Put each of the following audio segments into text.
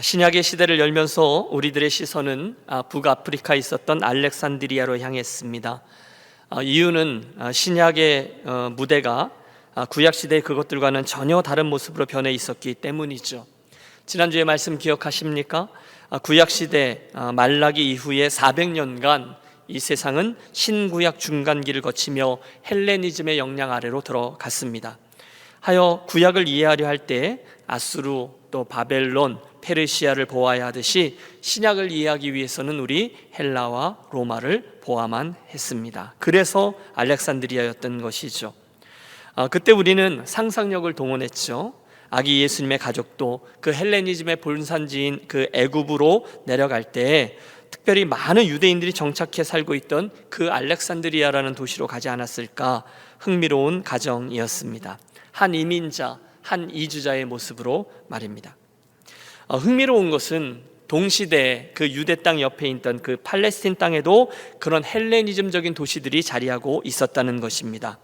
신약의 시대를 열면서 우리들의 시선은 북아프리카에 있었던 알렉산드리아로 향했습니다. 이유는 신약의 무대가 구약시대의 그것들과는 전혀 다른 모습으로 변해 있었기 때문이죠. 지난주에 말씀 기억하십니까? 구약시대 말라기 이후에 400년간 이 세상은 신구약 중간기를 거치며 헬레니즘의 영향 아래로 들어갔습니다. 하여 구약을 이해하려 할 때 아수르 또 바벨론, 페르시아를 보아야 하듯이 신약을 이해하기 위해서는 우리 헬라와 로마를 보아만 했습니다. 그래서 알렉산드리아였던 것이죠. 그때 우리는 상상력을 동원했죠. 아기 예수님의 가족도 그 헬레니즘의 본산지인 그 애굽으로 내려갈 때 특별히 많은 유대인들이 정착해 살고 있던 그 알렉산드리아라는 도시로 가지 않았을까 흥미로운 가정이었습니다. 한 이민자, 한 이주자의 모습으로 말입니다. 흥미로운 것은 동시대 그 유대 땅 옆에 있던 그 팔레스틴 땅에도 그런 헬레니즘적인 도시들이 자리하고 있었다는 것입니다.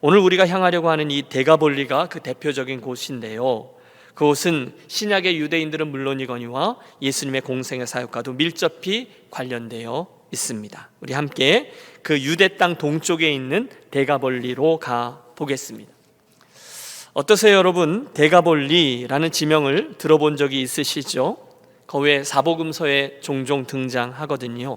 오늘 우리가 향하려고 하는 이 데가볼리가 그 대표적인 곳인데요. 그곳은 신약의 유대인들은 물론이거니와 예수님의 공생의 사역과도 밀접히 관련되어 있습니다. 우리 함께 그 유대 땅 동쪽에 있는 데가볼리로 가 보겠습니다. 어떠세요, 여러분? 데가볼리라는 지명을 들어본 적이 있으시죠? 거기에 사복음서에 종종 등장하거든요.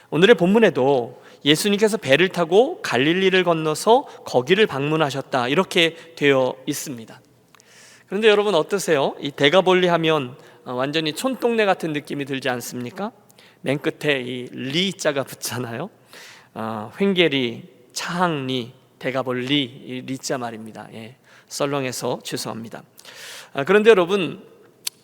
오늘의 본문에도 예수님께서 배를 타고 갈릴리를 건너서 거기를 방문하셨다 이렇게 되어 있습니다. 그런데 여러분 어떠세요? 이 데가볼리 하면 완전히 촌동네 같은 느낌이 들지 않습니까? 맨 끝에 이 리자가 붙잖아요. 횡계리, 차항리, 데가볼리 이 리자 말입니다. 썰렁해서 죄송합니다. 그런데 여러분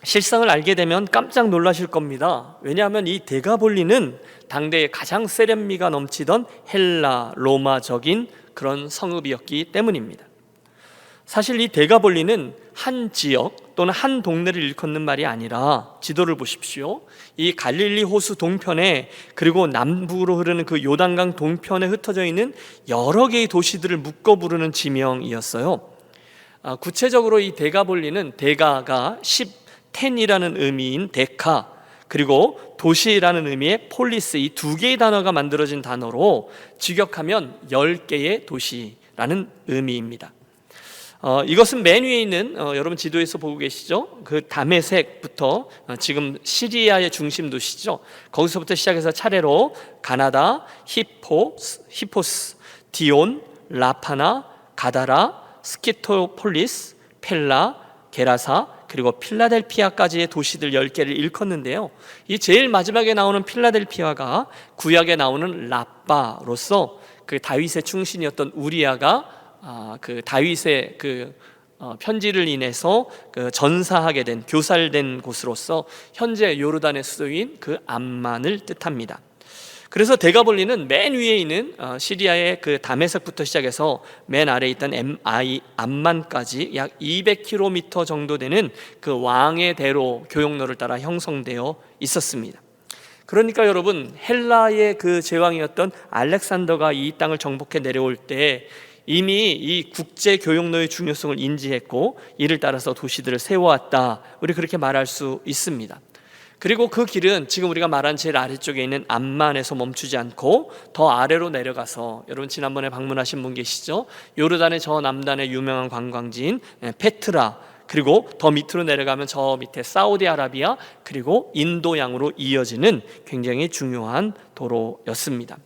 실상을 알게 되면 깜짝 놀라실 겁니다. 왜냐하면 이 데가볼리는 당대에 가장 세련미가 넘치던 헬라, 로마적인 그런 성읍이었기 때문입니다. 사실 이 데가볼리는 한 지역 또는 한 동네를 일컫는 말이 아니라 지도를 보십시오. 이 갈릴리 호수 동편에 그리고 남부로 흐르는 그 요단강 동편에 흩어져 있는 여러 개의 도시들을 묶어 부르는 지명이었어요. 구체적으로 이 데가볼리는 데가가 10이라는 의미인 데카 그리고 도시라는 의미의 폴리스 이 두 개의 단어가 만들어진 단어로 직역하면 10개의 도시라는 의미입니다. 이것은 맨 위에 있는 여러분 지도에서 보고 계시죠? 그 다메섹부터 지금 시리아의 중심 도시죠. 거기서부터 시작해서 차례로 가나다, 히포스, 디온, 라파나, 가다라, 스키토폴리스, 펠라, 게라사 그리고 필라델피아까지의 도시들 10개를 일컫는데요. 이 제일 마지막에 나오는 필라델피아가 구약에 나오는 라빠로서 그 다윗의 충신이었던 우리아가 그 다윗의 그 편지를 인해서 그 전사하게 된 교살된 곳으로서 현재 요르단의 수도인 그 암만을 뜻합니다. 그래서 데가볼리는 맨 위에 있는 시리아의 그 다메섹부터 시작해서 맨 아래에 있던 암만까지 약 200km 정도 되는 그 왕의 대로 교역로를 따라 형성되어 있었습니다. 그러니까 여러분 헬라의 그 제왕이었던 알렉산더가 이 땅을 정복해 내려올 때 이미 이 국제 교역로의 중요성을 인지했고 이를 따라서 도시들을 세워왔다. 우리 그렇게 말할 수 있습니다. 그리고 그 길은 지금 우리가 말한 제일 아래쪽에 있는 암만에서 멈추지 않고 더 아래로 내려가서 여러분 지난번에 방문하신 분 계시죠? 요르단의 저 남단의 유명한 관광지인 페트라 그리고 더 밑으로 내려가면 저 밑에 사우디아라비아 그리고 인도양으로 이어지는 굉장히 중요한 도로였습니다.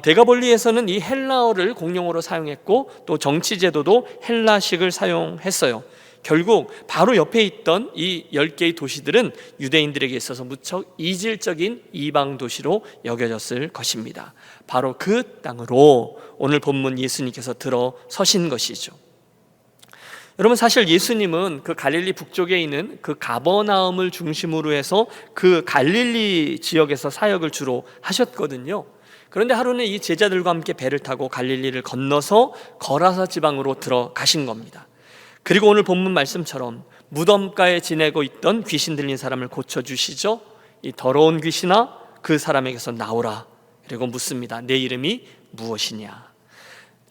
데가볼리에서는 이 헬라어를 공용어로 사용했고 또 정치제도도 헬라식을 사용했어요. 결국 바로 옆에 있던 이 10개의 도시들은 유대인들에게 있어서 무척 이질적인 이방 도시로 여겨졌을 것입니다. 바로 그 땅으로 오늘 본문 예수님께서 들어서신 것이죠. 여러분 사실 예수님은 그 갈릴리 북쪽에 있는 그 가버나움을 중심으로 해서 그 갈릴리 지역에서 사역을 주로 하셨거든요. 그런데 하루는 이 제자들과 함께 배를 타고 갈릴리를 건너서 거라사 지방으로 들어가신 겁니다. 그리고 오늘 본문 말씀처럼 무덤가에 지내고 있던 귀신 들린 사람을 고쳐주시죠. 이 더러운 귀신아 그 사람에게서 나오라. 그리고 묻습니다. 내 이름이 무엇이냐?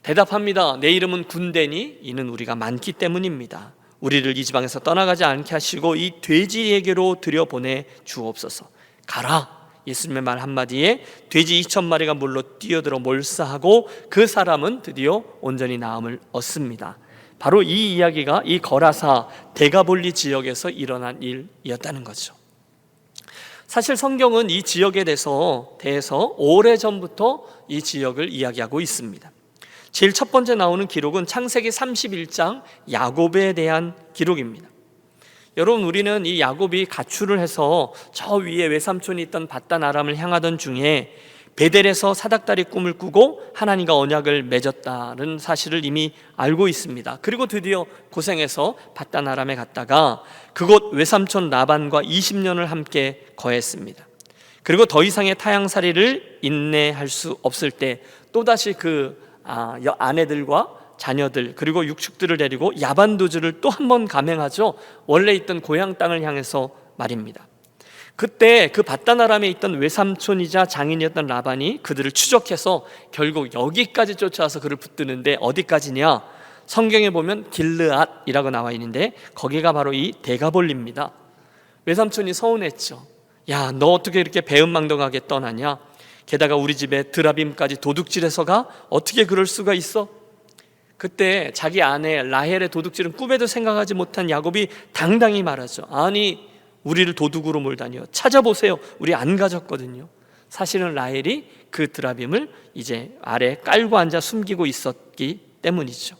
대답합니다. 내 이름은 군대니 이는 우리가 많기 때문입니다. 우리를 이 지방에서 떠나가지 않게 하시고 이 돼지에게로 들여보내 주옵소서. 가라. 예수님의 말 한마디에 돼지 2,000마리가 물로 뛰어들어 몰사하고 그 사람은 드디어 온전히 나음을 얻습니다. 바로 이 이야기가 이 거라사 데가볼리 지역에서 일어난 일이었다는 거죠. 사실 성경은 이 지역에 대해서 오래전부터 이 지역을 이야기하고 있습니다. 제일 첫 번째 나오는 기록은 창세기 31장 야곱에 대한 기록입니다. 여러분, 우리는 이 야곱이 가출을 해서 저 위에 외삼촌이 있던 밧단 아람을 향하던 중에 베델에서 사닥다리 꿈을 꾸고 하나님과 언약을 맺었다는 사실을 이미 알고 있습니다. 그리고 드디어 고생해서 밧단 아람에 갔다가 그곳 외삼촌 라반과 20년을 함께 거했습니다. 그리고 더 이상의 타향살이를 인내할 수 없을 때 또다시 그 아내들과 자녀들 그리고 육축들을 데리고 야반도주를 또 한 번 감행하죠. 원래 있던 고향 땅을 향해서 말입니다. 그때 그 밧단 아람에 있던 외삼촌이자 장인이었던 라반이 그들을 추적해서 결국 여기까지 쫓아와서 그를 붙드는데 어디까지냐? 성경에 보면 길르앗이라고 나와 있는데 거기가 바로 이 데가볼리입니다. 외삼촌이 서운했죠. 야, 너 어떻게 이렇게 배은망덕하게 떠나냐? 게다가 우리 집에 드라빔까지 도둑질해서 가? 어떻게 그럴 수가 있어? 그때 자기 아내 라헬의 도둑질은 꿈에도 생각하지 못한 야곱이 당당히 말하죠. 아니, 우리를 도둑으로 몰다니요. 찾아보세요. 우리 안 가졌거든요. 사실은 라헬이 그 드라빔을 이제 아래 깔고 앉아 숨기고 있었기 때문이죠.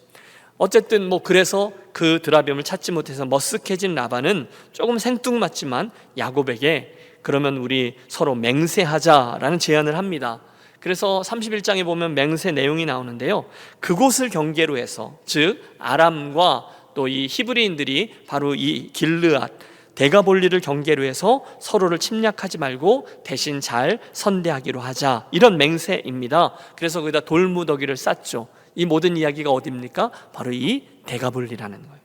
어쨌든 그래서 그 드라빔을 찾지 못해서 머쓱해진 라반은 조금 생뚱맞지만 야곱에게 그러면 우리 서로 맹세하자라는 제안을 합니다. 그래서 31장에 보면 맹세 내용이 나오는데요. 그곳을 경계로 해서, 즉 아람과 또 이 히브리인들이 바로 이 길르앗 데가볼리를 경계로 해서 서로를 침략하지 말고 대신 잘 선대하기로 하자, 이런 맹세입니다. 그래서 거기다 돌무더기를 쌓죠. 이 모든 이야기가 어디입니까? 바로 이 데가볼리라는 거예요.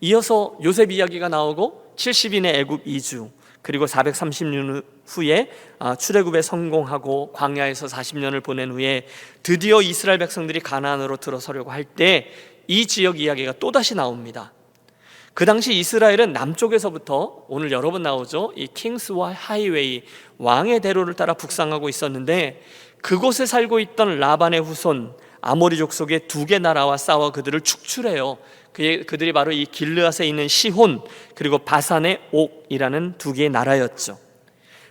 이어서 요셉 이야기가 나오고 70인의 애굽 이주, 그리고 430년 후에 출애굽에 성공하고 광야에서 40년을 보낸 후에 드디어 이스라엘 백성들이 가나안으로 들어서려고 할 때 이 지역 이야기가 또다시 나옵니다. 그 당시 이스라엘은 남쪽에서부터 오늘 여러 번 나오죠. 이 킹스와 하이웨이, 왕의 대로를 따라 북상하고 있었는데 그곳에 살고 있던 라반의 후손 아모리 족속의 두 개 나라와 싸워 그들을 축출해요. 그들이 바로 이 길르앗에 있는 시혼 그리고 바산의 옥이라는 두 개의 나라였죠.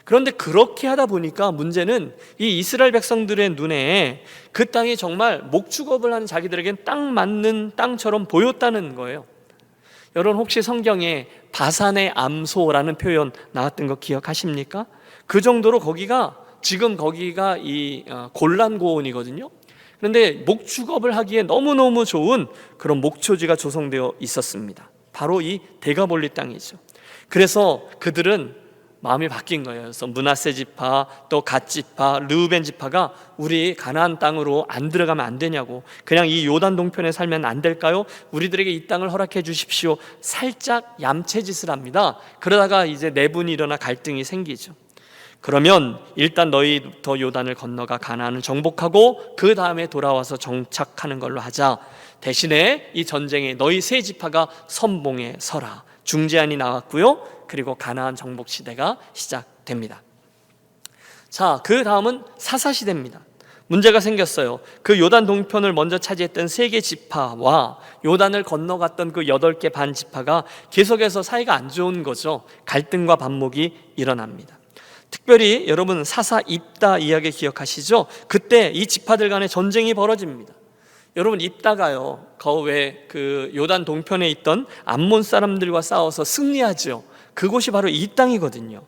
그런데 그렇게 하다 보니까 문제는 이 이스라엘 백성들의 눈에 그 땅이 정말 목축업을 하는 자기들에겐 딱 맞는 땅처럼 보였다는 거예요. 여러분, 혹시 성경에 바산의 암소라는 표현 나왔던 거 기억하십니까? 그 정도로 지금 거기가 이 골란고원이거든요. 그런데 목축업을 하기에 너무너무 좋은 그런 목초지가 조성되어 있었습니다. 바로 이 데가볼리 땅이죠. 그래서 그들은 마음이 바뀐 거예요. 그래서 므낫세 지파, 또 갓 지파, 르우벤 지파가 우리 가나안 땅으로 안 들어가면 안 되냐고, 그냥 이 요단 동편에 살면 안 될까요? 우리들에게 이 땅을 허락해 주십시오. 살짝 얌체짓을 합니다. 그러다가 이제 내분이 일어나 갈등이 생기죠. 그러면 일단 너희부터 요단을 건너가 가나안을 정복하고 그 다음에 돌아와서 정착하는 걸로 하자. 대신에 이 전쟁에 너희 세 지파가 선봉에 서라. 중재안이 나왔고요. 그리고 가나안 정복 시대가 시작됩니다. 자, 그 다음은 사사 시대입니다. 문제가 생겼어요. 그 요단 동편을 먼저 차지했던 세 개 지파와 요단을 건너갔던 그 8개 반 지파가 계속해서 사이가 안 좋은 거죠. 갈등과 반목이 일어납니다. 특별히 여러분 사사 입다 이야기 기억하시죠? 그때 이 지파들 간에 전쟁이 벌어집니다. 여러분, 입다가요, 그 요단 동편에 있던 암몬 사람들과 싸워서 승리하죠. 그곳이 바로 이 땅이거든요.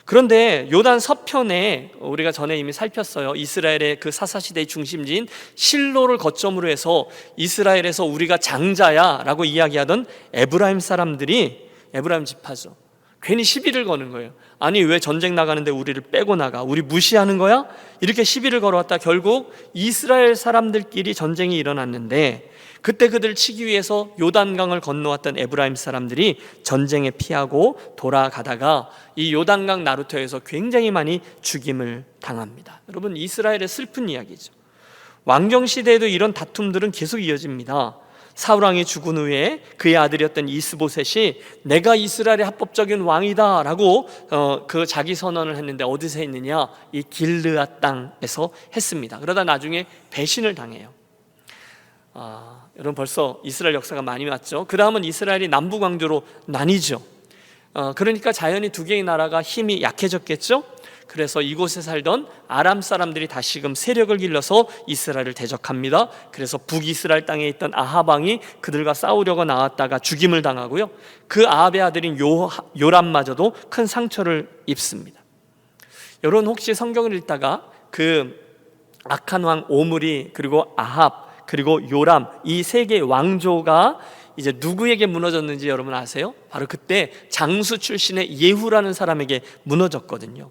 그런데 요단 서편에 우리가 전에 이미 살폈어요. 이스라엘의 그 사사시대의 중심지인 실로를 거점으로 해서 이스라엘에서 우리가 장자야 라고 이야기하던 에브라임 사람들이, 에브라임 지파죠, 괜히 시비를 거는 거예요. 아니, 왜 전쟁 나가는데 우리를 빼고 나가? 우리 무시하는 거야? 이렇게 시비를 걸어왔다 결국 이스라엘 사람들끼리 전쟁이 일어났는데, 그때 그들을 치기 위해서 요단강을 건너왔던 에브라임 사람들이 전쟁에 피하고 돌아가다가 이 요단강 나루터에서 굉장히 많이 죽임을 당합니다. 여러분, 이스라엘의 슬픈 이야기죠. 왕정 시대에도 이런 다툼들은 계속 이어집니다. 사울 왕이 죽은 후에 그의 아들이었던 이스보셋이 내가 이스라엘의 합법적인 왕이다 라고 그 자기 선언을 했는데 어디서 했느냐? 이 길르앗 땅에서 했습니다. 그러다 나중에 배신을 당해요. 여러분 벌써 이스라엘 역사가 많이 왔죠. 그 다음은 이스라엘이 남북 왕조로 나뉘죠. 그러니까 자연히 두 개의 나라가 힘이 약해졌겠죠. 그래서 이곳에 살던 아람 사람들이 다시금 세력을 길러서 이스라엘을 대적합니다. 그래서 북이스라엘 땅에 있던 아합 왕이 그들과 싸우려고 나왔다가 죽임을 당하고요. 그 아합의 아들인 요람마저도 큰 상처를 입습니다. 여러분 혹시 성경을 읽다가 그 악한 왕 오므리, 그리고 아합, 그리고 요람, 이 세 개의 왕조가 이제 누구에게 무너졌는지 여러분 아세요? 바로 그때 장수 출신의 예후라는 사람에게 무너졌거든요.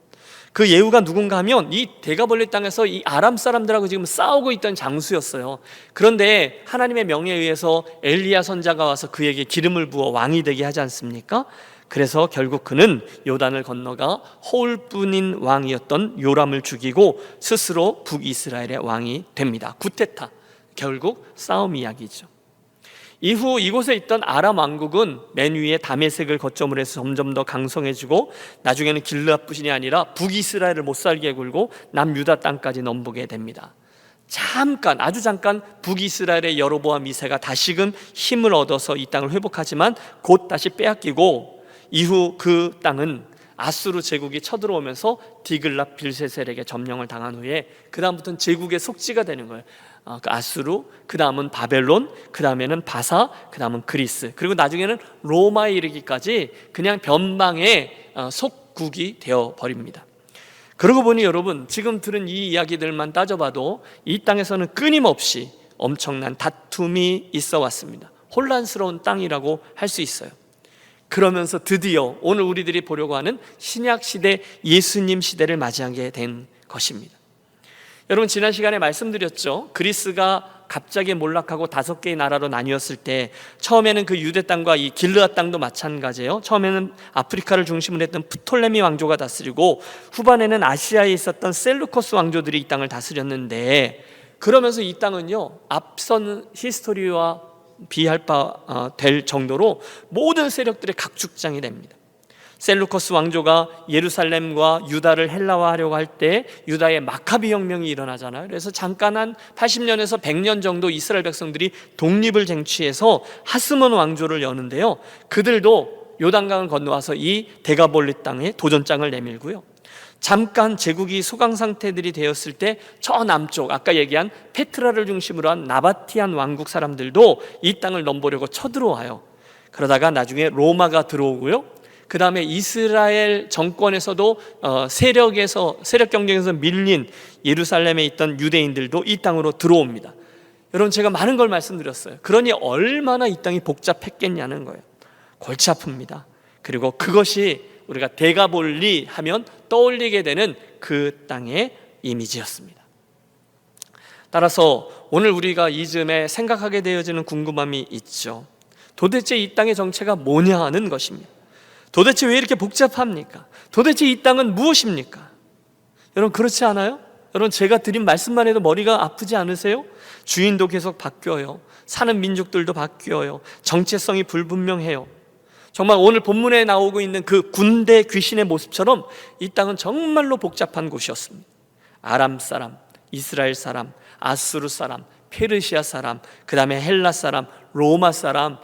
그 예후가 누군가 하면 이 대가볼리 땅에서 이 아람 사람들하고 지금 싸우고 있던 장수였어요. 그런데 하나님의 명에 의해서 엘리야 선자가 와서 그에게 기름을 부어 왕이 되게 하지 않습니까? 그래서 결국 그는 요단을 건너가 허울뿐인 왕이었던 요람을 죽이고 스스로 북이스라엘의 왕이 됩니다. 구테타, 결국 싸움 이야기죠. 이후 이곳에 있던 아람 왕국은 맨 위에 다메섹을 거점으로 해서 점점 더 강성해지고 나중에는 길르앗뿐이 아니라 북이스라엘을 못살게 굴고 남유다 땅까지 넘보게 됩니다. 잠깐, 아주 잠깐 북이스라엘의 여로보암 2세가 다시금 힘을 얻어서 이 땅을 회복하지만 곧 다시 빼앗기고, 이후 그 땅은 아수르 제국이 쳐들어오면서 디글랏 빌세셀에게 점령을 당한 후에 그 다음부터는 제국의 속지가 되는 거예요. 그 아수르, 그 다음은 바벨론, 그 다음에는 바사, 그 다음은 그리스, 그리고 나중에는 로마에 이르기까지 그냥 변방의 속국이 되어 버립니다. 그러고 보니 여러분 지금 들은 이 이야기들만 따져봐도 이 땅에서는 끊임없이 엄청난 다툼이 있어 왔습니다. 혼란스러운 땅이라고 할 수 있어요. 그러면서 드디어 오늘 우리들이 보려고 하는 신약시대 예수님 시대를 맞이하게 된 것입니다. 여러분 지난 시간에 말씀드렸죠. 그리스가 갑자기 몰락하고 5개의 나라로 나뉘었을 때 처음에는 그 유대 땅과 이 길르앗 땅도 마찬가지예요. 처음에는 아프리카를 중심으로 했던 프톨레미 왕조가 다스리고 후반에는 아시아에 있었던 셀루코스 왕조들이 이 땅을 다스렸는데, 그러면서 이 땅은요 앞선 히스토리와 비할 바 될 정도로 모든 세력들의 각축장이 됩니다. 셀루코스 왕조가 예루살렘과 유다를 헬라화하려고 할 때 유다의 마카비 혁명이 일어나잖아요. 그래서 잠깐 한 80년에서 100년 정도 이스라엘 백성들이 독립을 쟁취해서 하스몬 왕조를 여는데요, 그들도 요단강을 건너와서 이 데가볼리 땅에 도전장을 내밀고요, 잠깐 제국이 소강 상태들이 되었을 때 저 남쪽 아까 얘기한 페트라를 중심으로 한 나바티안 왕국 사람들도 이 땅을 넘보려고 쳐들어와요. 그러다가 나중에 로마가 들어오고요, 그 다음에 이스라엘 정권에서도 세력 경쟁에서 밀린 예루살렘에 있던 유대인들도 이 땅으로 들어옵니다. 여러분 제가 많은 걸 말씀드렸어요. 그러니 얼마나 이 땅이 복잡했겠냐는 거예요. 골치 아픕니다. 그리고 그것이 우리가 데가볼리 하면 떠올리게 되는 그 땅의 이미지였습니다. 따라서 오늘 우리가 이쯤에 생각하게 되어지는 궁금함이 있죠. 도대체 이 땅의 정체가 뭐냐 하는 것입니다. 도대체 왜 이렇게 복잡합니까? 도대체 이 땅은 무엇입니까? 여러분 그렇지 않아요? 여러분 제가 드린 말씀만 해도 머리가 아프지 않으세요? 주인도 계속 바뀌어요. 사는 민족들도 바뀌어요. 정체성이 불분명해요. 정말 오늘 본문에 나오고 있는 그 군대 귀신의 모습처럼 이 땅은 정말로 복잡한 곳이었습니다. 아람 사람, 이스라엘 사람, 아수르 사람, 페르시아 사람, 그 다음에 헬라 사람, 로마 사람,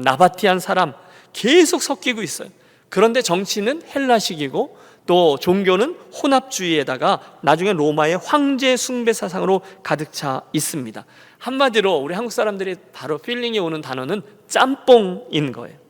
나바티안 사람 계속 섞이고 있어요. 그런데 정치는 헬라식이고 또 종교는 혼합주의에다가 나중에 로마의 황제 숭배 사상으로 가득 차 있습니다. 한마디로 우리 한국 사람들이 바로 필링이 오는 단어는 짬뽕인 거예요.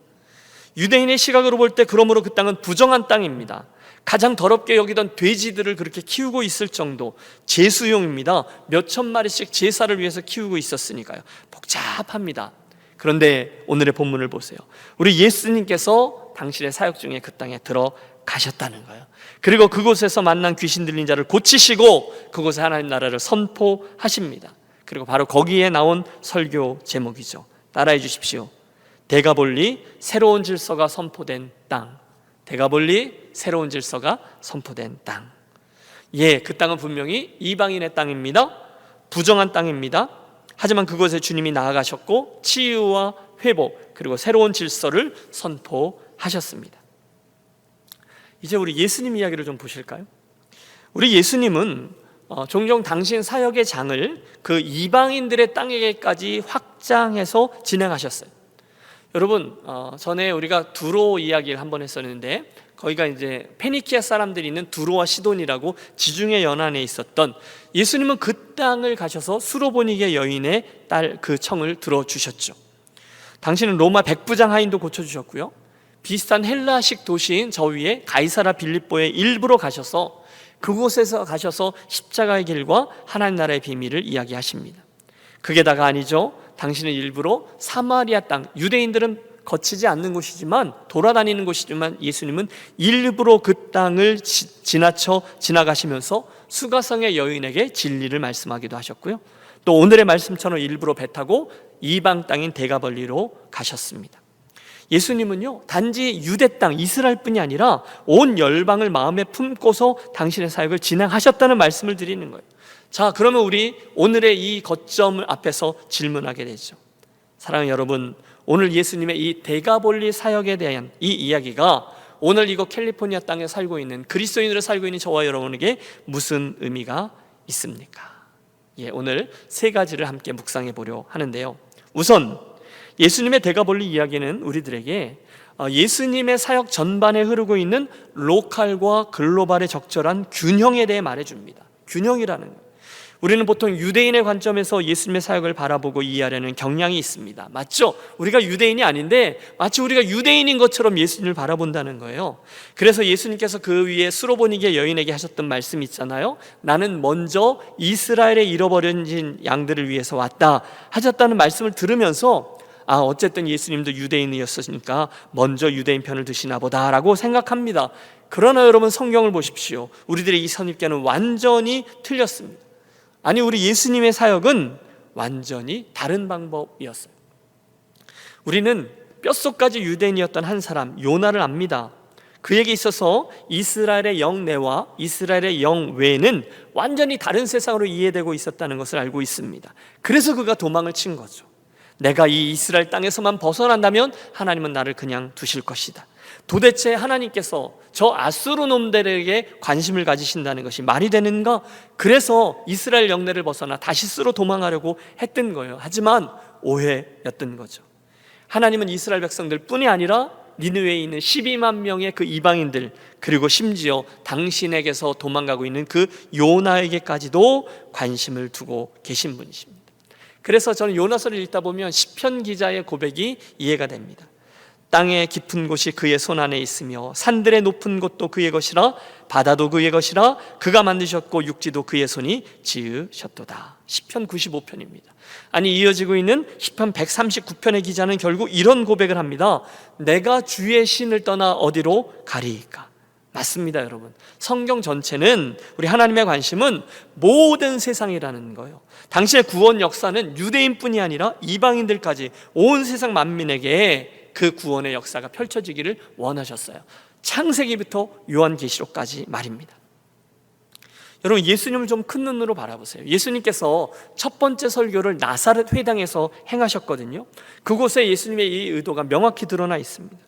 유대인의 시각으로 볼 때 그러므로 그 땅은 부정한 땅입니다. 가장 더럽게 여기던 돼지들을 그렇게 키우고 있을 정도, 제수용입니다. 몇천 마리씩 제사를 위해서 키우고 있었으니까요. 복잡합니다. 그런데 오늘의 본문을 보세요. 우리 예수님께서 당신의 사역 중에 그 땅에 들어가셨다는 거예요. 그리고 그곳에서 만난 귀신 들린 자를 고치시고 그곳에 하나님 나라를 선포하십니다. 그리고 바로 거기에 나온 설교 제목이죠. 따라해 주십시오. 데가볼리 새로운 질서가 선포된 땅. 데가볼리 새로운 질서가 선포된 땅. 예, 그 땅은 분명히 이방인의 땅입니다. 부정한 땅입니다. 하지만 그곳에 주님이 나아가셨고 치유와 회복 그리고 새로운 질서를 선포하셨습니다. 이제 우리 예수님 이야기를 좀 보실까요? 우리 예수님은 종종 당신 사역의 장을 그 이방인들의 땅에게까지 확장해서 진행하셨어요. 여러분, 전에 우리가 두로 이야기를 한번 했었는데 거기가 이제 페니키아 사람들이 있는 두로와 시돈이라고 지중해 연안에 있었던, 예수님은 그 땅을 가셔서 수로보니게 여인의 딸 그 청을 들어주셨죠. 당신은 로마 백부장 하인도 고쳐주셨고요, 비슷한 헬라식 도시인 저 위에 가이사라 빌립보에 일부러 가셔서 그곳에서 가셔서 십자가의 길과 하나님 나라의 비밀을 이야기하십니다. 그게 다가 아니죠. 당신은 일부러 사마리아 땅, 유대인들은 거치지 않는 곳이지만 돌아다니는 곳이지만 예수님은 일부러 그 땅을 지나가시면서 수가성의 여인에게 진리를 말씀하기도 하셨고요, 또 오늘의 말씀처럼 일부러 배 타고 이방 땅인 데가벌리로 가셨습니다. 예수님은요, 단지 유대 땅 이스라엘뿐이 아니라 온 열방을 마음에 품고서 당신의 사역을 진행하셨다는 말씀을 드리는 거예요. 자, 그러면 우리 오늘의 이 거점을 앞에서 질문하게 되죠. 사랑하는 여러분, 오늘 예수님의 이 데가볼리 사역에 대한 이 이야기가 오늘 이곳 캘리포니아 땅에 살고 있는 그리스도인으로 살고 있는 저와 여러분에게 무슨 의미가 있습니까? 오늘 세 가지를 함께 묵상해 보려 하는데요, 우선 예수님의 데가볼리 이야기는 우리들에게 예수님의 사역 전반에 흐르고 있는 로컬과 글로벌의 적절한 균형에 대해 말해줍니다. 균형이라는 것, 우리는 보통 유대인의 관점에서 예수님의 사역을 바라보고 이해하려는 경향이 있습니다. 맞죠? 우리가 유대인이 아닌데 마치 우리가 유대인인 것처럼 예수님을 바라본다는 거예요. 그래서 예수님께서 그 위에 수로보니게 여인에게 하셨던 말씀 있잖아요. 나는 먼저 이스라엘의 잃어버려진 양들을 위해서 왔다 하셨다는 말씀을 들으면서 어쨌든 예수님도 유대인이었으니까 먼저 유대인 편을 드시나 보다라고 생각합니다. 그러나 여러분, 성경을 보십시오. 우리들의 이 선입견은 완전히 틀렸습니다. 아니, 우리 예수님의 사역은 완전히 다른 방법이었어요. 우리는 뼛속까지 유대인이었던 한 사람 요나를 압니다. 그에게 있어서 이스라엘의 영내와 이스라엘의 영외는 완전히 다른 세상으로 이해되고 있었다는 것을 알고 있습니다. 그래서 그가 도망을 친 거죠. 내가 이 이스라엘 땅에서만 벗어난다면 하나님은 나를 그냥 두실 것이다. 도대체 하나님께서 저 아수르 놈들에게 관심을 가지신다는 것이 말이 되는가? 그래서 이스라엘 영내를 벗어나 다시스로 도망하려고 했던 거예요. 하지만 오해였던 거죠. 하나님은 이스라엘 백성들 뿐이 아니라 니느웨에 있는 12만 명의 그 이방인들, 그리고 심지어 당신에게서 도망가고 있는 그 요나에게까지도 관심을 두고 계신 분이십니다. 그래서 저는 요나서를 읽다 보면 시편 기자의 고백이 이해가 됩니다. 땅의 깊은 곳이 그의 손 안에 있으며 산들의 높은 곳도 그의 것이라, 바다도 그의 것이라, 그가 만드셨고 육지도 그의 손이 지으셨도다. 시편 95편입니다. 아니, 이어지고 있는 시편 139편의 기자는 결국 이런 고백을 합니다. 내가 주의 신을 떠나 어디로 가리이까? 맞습니다, 여러분. 성경 전체는, 우리 하나님의 관심은 모든 세상이라는 거예요. 당시의 구원 역사는 유대인뿐이 아니라 이방인들까지 온 세상 만민에게 그 구원의 역사가 펼쳐지기를 원하셨어요. 창세기부터 요한계시록까지 말입니다. 여러분, 예수님을 좀 큰 눈으로 바라보세요. 예수님께서 첫 번째 설교를 나사렛 회당에서 행하셨거든요. 그곳에 예수님의 이 의도가 명확히 드러나 있습니다.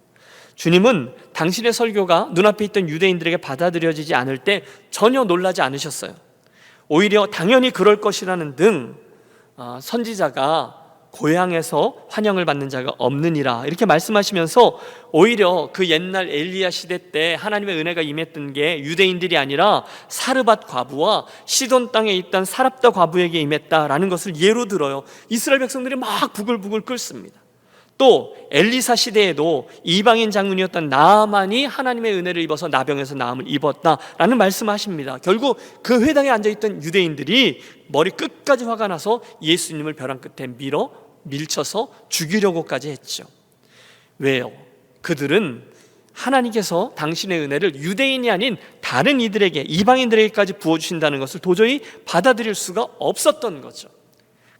주님은 당신의 설교가 눈앞에 있던 유대인들에게 받아들여지지 않을 때 전혀 놀라지 않으셨어요. 오히려 당연히 그럴 것이라는 등 선지자가 고향에서 환영을 받는 자가 없느니라 이렇게 말씀하시면서, 오히려 그 옛날 엘리야 시대 때 하나님의 은혜가 임했던 게 유대인들이 아니라 사르밧 과부와 시돈 땅에 있던 사랍다 과부에게 임했다라는 것을 예로 들어요. 이스라엘 백성들이 막 부글부글 끓습니다. 또 엘리사 시대에도 이방인 장군이었던 나아만이 하나님의 은혜를 입어서 나병에서 나음을 입었다라는 말씀하십니다. 결국 그 회당에 앉아있던 유대인들이 머리 끝까지 화가 나서 예수님을 벼랑 끝에 밀쳐서 죽이려고까지 했죠. 왜요? 그들은 하나님께서 당신의 은혜를 유대인이 아닌 다른 이들에게, 이방인들에게까지 부어주신다는 것을 도저히 받아들일 수가 없었던 거죠.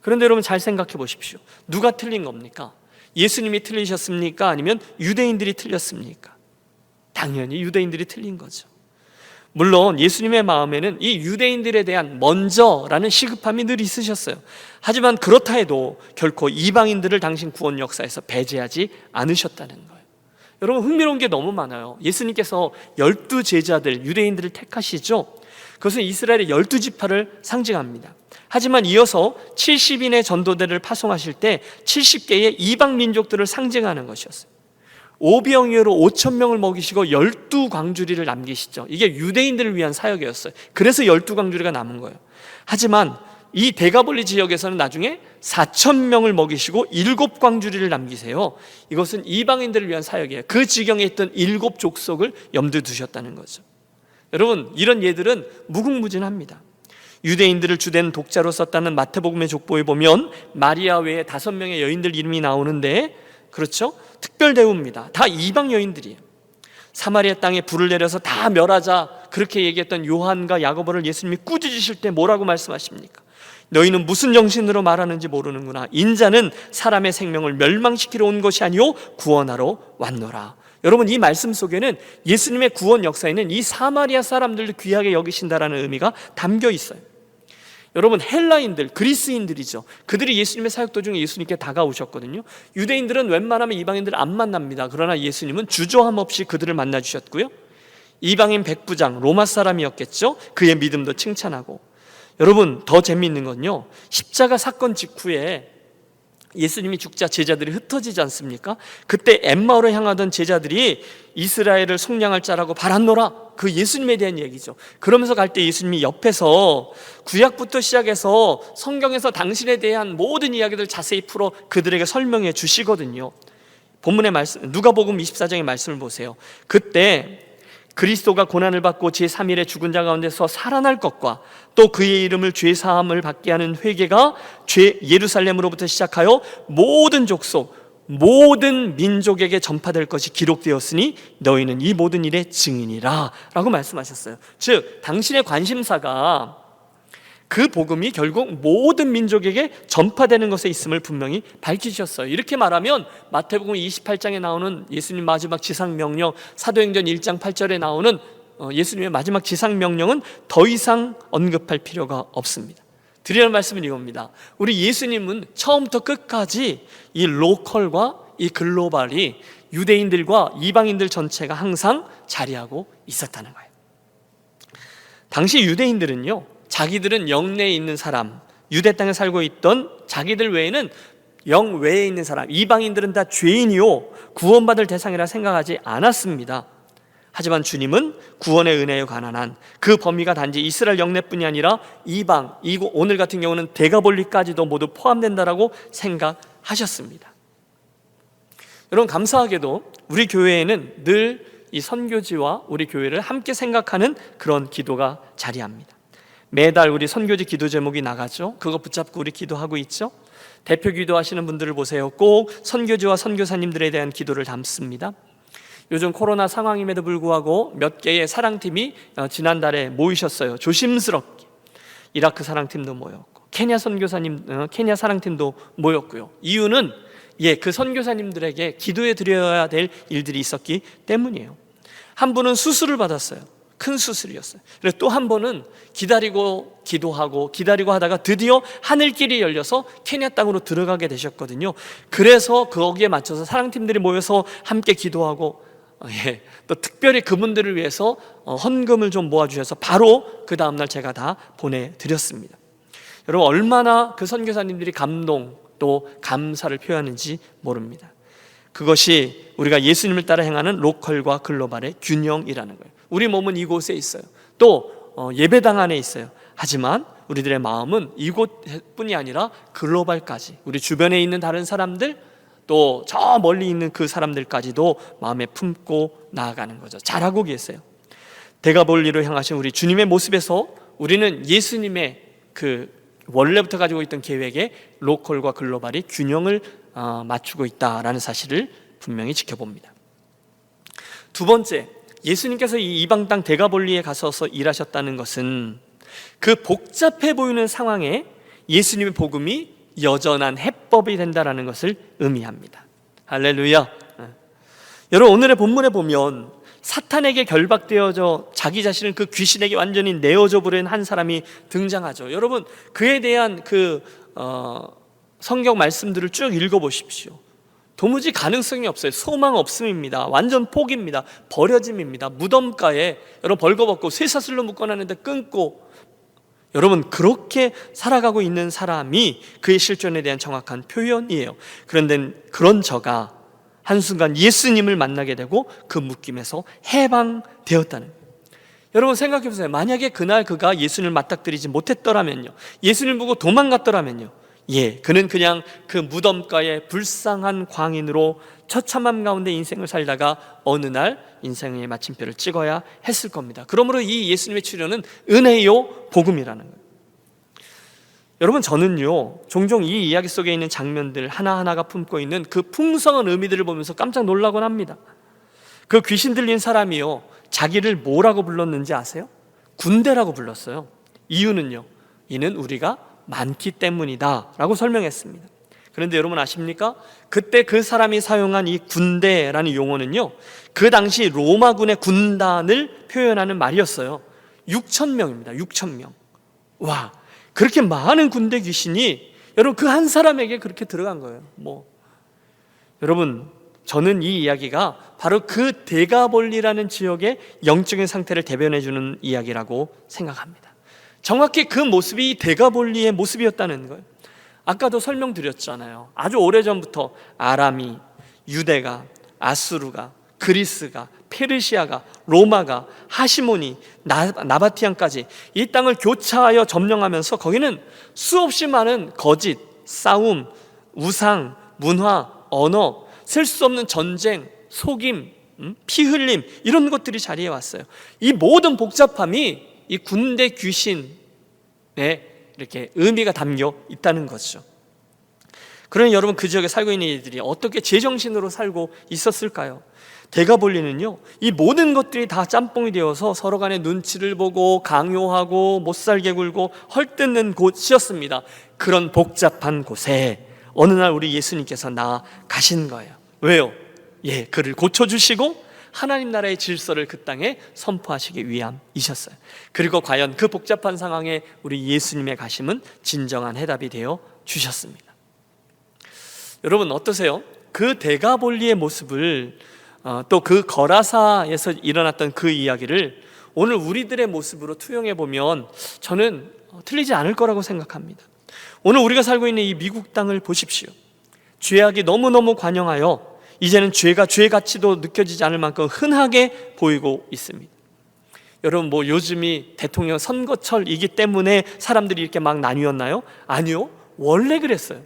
그런데 여러분, 잘 생각해 보십시오. 누가 틀린 겁니까? 예수님이 틀리셨습니까? 아니면 유대인들이 틀렸습니까? 당연히 유대인들이 틀린 거죠. 물론 예수님의 마음에는 이 유대인들에 대한 먼저라는 시급함이 늘 있으셨어요. 하지만 그렇다 해도 결코 이방인들을 당신 구원 역사에서 배제하지 않으셨다는 거예요. 여러분, 흥미로운 게 너무 많아요. 예수님께서 12 제자들, 유대인들을 택하시죠. 그것은 이스라엘의 12지파를 상징합니다. 하지만 이어서 70인의 전도대를 파송하실 때 70개의 이방 민족들을 상징하는 것이었어요. 오병이어로 5,000명을 먹이시고 12광주리를 남기시죠. 이게 유대인들을 위한 사역이었어요. 그래서 12광주리가 남은 거예요. 하지만 이 데가볼리 지역에서는 나중에 4,000명을 먹이시고 7광주리를 남기세요. 이것은 이방인들을 위한 사역이에요. 그 지경에 있던 7족속을 염두에 두셨다는 거죠. 여러분, 이런 예들은 무궁무진합니다. 유대인들을 주된 독자로 썼다는 마태복음의 족보에 보면 마리아 외에 5명의 여인들 이름이 나오는데, 그렇죠? 특별 대우입니다. 다 이방 여인들이에요. 사마리아 땅에 불을 내려서 다 멸하자 그렇게 얘기했던 요한과 야고보를 예수님이 꾸짖으실 때 뭐라고 말씀하십니까? 너희는 무슨 정신으로 말하는지 모르는구나. 인자는 사람의 생명을 멸망시키러 온 것이 아니요 구원하러 왔노라. 여러분, 이 말씀 속에는 예수님의 구원 역사에는 이 사마리아 사람들도 귀하게 여기신다라는 의미가 담겨 있어요. 여러분, 헬라인들, 그리스인들이죠. 그들이 예수님의 사역 도중에 예수님께 다가오셨거든요. 유대인들은 웬만하면 이방인들을 안 만납니다. 그러나 예수님은 주저함 없이 그들을 만나 주셨고요. 이방인 백부장, 로마 사람이었겠죠. 그의 믿음도 칭찬하고. 여러분, 더 재미있는 건요, 십자가 사건 직후에 예수님이 죽자 제자들이 흩어지지 않습니까? 그때 엠마오로 향하던 제자들이 이스라엘을 속량할 자라고 바랐노라. 그 예수님에 대한 얘기죠. 그러면서 갈 때 예수님이 옆에서 구약부터 시작해서 성경에서 당신에 대한 모든 이야기들 자세히 풀어 그들에게 설명해 주시거든요. 본문의 말씀, 누가복음 24장의 말씀을 보세요. 그때 그리스도가 고난을 받고 제3일에 죽은 자 가운데서 살아날 것과 또 그의 이름을 죄 사함을 받게 하는 회개가 예루살렘으로부터 시작하여 모든 족속, 모든 민족에게 전파될 것이 기록되었으니 너희는 이 모든 일의 증인이라 라고 말씀하셨어요. 즉, 당신의 관심사가 그 복음이 결국 모든 민족에게 전파되는 것에 있음을 분명히 밝히셨어요. 이렇게 말하면 마태복음 28장에 나오는 예수님 마지막 지상명령, 사도행전 1장 8절에 나오는 예수님의 마지막 지상명령은 더 이상 언급할 필요가 없습니다. 드리는 말씀은 이겁니다. 우리 예수님은 처음부터 끝까지 이 로컬과 이 글로벌이 유대인들과 이방인들 전체가 항상 자리하고 있었다는 거예요. 당시 유대인들은요, 자기들은 영내에 있는 사람, 유대 땅에 살고 있던 자기들 외에는 영 외에 있는 사람, 이방인들은 다 죄인이요 구원받을 대상이라 생각하지 않았습니다. 하지만 주님은 구원의 은혜에 관한 그 범위가 단지 이스라엘 영내뿐이 아니라 이방, 오늘 같은 경우는 데가볼리까지도 모두 포함된다라고 생각하셨습니다. 여러분, 감사하게도 우리 교회에는 늘 이 선교지와 우리 교회를 함께 생각하는 그런 기도가 자리합니다. 매달 우리 선교지 기도 제목이 나가죠. 그거 붙잡고 우리 기도하고 있죠. 대표 기도하시는 분들을 보세요. 꼭 선교지와 선교사님들에 대한 기도를 담습니다. 요즘 코로나 상황임에도 불구하고 몇 개의 사랑팀이 지난달에 모이셨어요. 조심스럽게. 이라크 사랑팀도 모였고 케냐 케냐 사랑팀도 모였고요. 이유는 그 선교사님들에게 기도해 드려야 될 일들이 있었기 때문이에요. 한 분은 수술을 받았어요. 큰 수술이었어요. 그래서 또 한 번은 기다리고 기도하고 기다리고 하다가 드디어 하늘길이 열려서 케냐 땅으로 들어가게 되셨거든요. 그래서 거기에 맞춰서 사랑팀들이 모여서 함께 기도하고 또 특별히 그분들을 위해서 헌금을 좀 모아주셔서 바로 그 다음날 제가 다 보내드렸습니다. 여러분, 얼마나 그 선교사님들이 감동 또 감사를 표하는지 모릅니다. 그것이 우리가 예수님을 따라 행하는 로컬과 글로벌의 균형이라는 거예요. 우리 몸은 이곳에 있어요. 또 예배당 안에 있어요. 하지만 우리들의 마음은 이곳뿐이 아니라 글로벌까지, 우리 주변에 있는 다른 사람들, 또 저 멀리 있는 그 사람들까지도 마음에 품고 나아가는 거죠. 잘하고 계세요. 데가볼리로 향하신 우리 주님의 모습에서 우리는 예수님의 그 원래부터 가지고 있던 계획에 로컬과 글로벌이 균형을 맞추고 있다라는 사실을 분명히 지켜봅니다. 두 번째, 예수님께서 이 이방 땅 데가볼리에 가셔서 일하셨다는 것은 그 복잡해 보이는 상황에 예수님의 복음이 여전한 해법이 된다는 것을 의미합니다. 할렐루야. 여러분, 오늘의 본문에 보면 사탄에게 결박되어져 자기 자신을 그 귀신에게 완전히 내어줘 버린 한 사람이 등장하죠. 여러분, 그에 대한 성경 말씀들을 쭉 읽어보십시오. 도무지 가능성이 없어요. 소망 없음입니다. 완전 포기입니다. 버려짐입니다. 무덤가에 여러분 벌거벗고 쇠사슬로 묶어놨는데 끊고, 여러분 그렇게 살아가고 있는 사람이 그의 실존에 대한 정확한 표현이에요. 그런데 그런 저가 한순간 예수님을 만나게 되고 그 묶임에서 해방되었다는 거예요. 여러분 생각해 보세요. 만약에 그날 그가 예수님을 맞닥뜨리지 못했더라면요, 예수님을 보고 도망갔더라면요, 그는 그냥 그 무덤가의 불쌍한 광인으로 처참함 가운데 인생을 살다가 어느 날 인생의 마침표를 찍어야 했을 겁니다. 그러므로 이 예수님의 출현은 은혜요 복음이라는 거예요. 여러분, 저는요 종종 이 이야기 속에 있는 장면들 하나하나가 품고 있는 그 풍성한 의미들을 보면서 깜짝 놀라곤 합니다. 그 귀신 들린 사람이요, 자기를 뭐라고 불렀는지 아세요? 군대라고 불렀어요. 이유는요, 이는 우리가 많기 때문이다 라고 설명했습니다. 그런데 여러분 아십니까? 그때 그 사람이 사용한 이 군대라는 용어는요, 그 당시 로마군의 군단을 표현하는 말이었어요. 6,000명입니다 6,000명. 와, 그렇게 많은 군대 귀신이 여러분 그 한 사람에게 그렇게 들어간 거예요. 여러분, 저는 이 이야기가 바로 그 데가볼리라는 지역의 영적인 상태를 대변해 주는 이야기라고 생각합니다. 정확히 그 모습이 데가볼리의 모습이었다는 거예요. 아까도 설명드렸잖아요. 아주 오래전부터 아람이, 유대가, 아수르가, 그리스가, 페르시아가, 로마가, 하시모니, 나바티안까지 이 땅을 교차하여 점령하면서 거기는 수없이 많은 거짓, 싸움, 우상, 문화, 언어, 셀 수 없는 전쟁, 속임, 피 흘림, 이런 것들이 자리해 왔어요. 이 모든 복잡함이 이 군대 귀신에 이렇게 의미가 담겨 있다는 거죠. 그러니 여러분, 그 지역에 살고 있는 이들이 어떻게 제정신으로 살고 있었을까요? 데가볼리는요, 이 모든 것들이 다 짬뽕이 되어서 서로 간에 눈치를 보고 강요하고 못살게 굴고 헐뜯는 곳이었습니다. 그런 복잡한 곳에 어느 날 우리 예수님께서 나아가신 거예요. 왜요? 그를 고쳐주시고 하나님 나라의 질서를 그 땅에 선포하시기 위함이셨어요. 그리고 과연 그 복잡한 상황에 우리 예수님의 가심은 진정한 해답이 되어 주셨습니다. 여러분 어떠세요? 그 데가볼리의 모습을, 또 그 거라사에서 일어났던 그 이야기를 오늘 우리들의 모습으로 투영해 보면 저는 틀리지 않을 거라고 생각합니다. 오늘 우리가 살고 있는 이 미국 땅을 보십시오. 죄악이 너무너무 관영하여 이제는 죄가 죄 가치도 느껴지지 않을 만큼 흔하게 보이고 있습니다. 여러분, 요즘이 대통령 선거철이기 때문에 사람들이 이렇게 막 나뉘었나요? 아니요, 원래 그랬어요.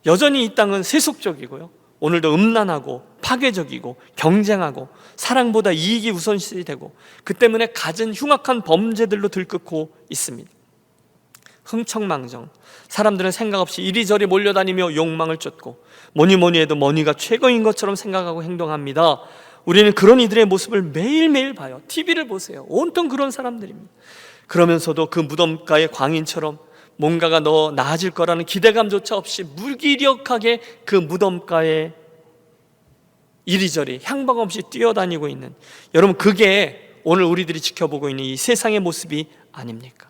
여전히 이 땅은 세속적이고요, 오늘도 음란하고 파괴적이고 경쟁하고 사랑보다 이익이 우선시 되고, 그 때문에 갖은 흉악한 범죄들로 들끓고 있습니다. 흥청망청, 사람들은 생각 없이 이리저리 몰려다니며 욕망을 쫓고 뭐니 해도 머니가 최고인 것처럼 생각하고 행동합니다. 우리는 그런 이들의 모습을 매일매일 봐요. TV를 보세요. 온통 그런 사람들입니다. 그러면서도 그 무덤가의 광인처럼 뭔가가 더 나아질 거라는 기대감조차 없이 무기력하게 그 무덤가에 이리저리 향방 없이 뛰어다니고 있는, 여러분, 그게 오늘 우리들이 지켜보고 있는 이 세상의 모습이 아닙니까?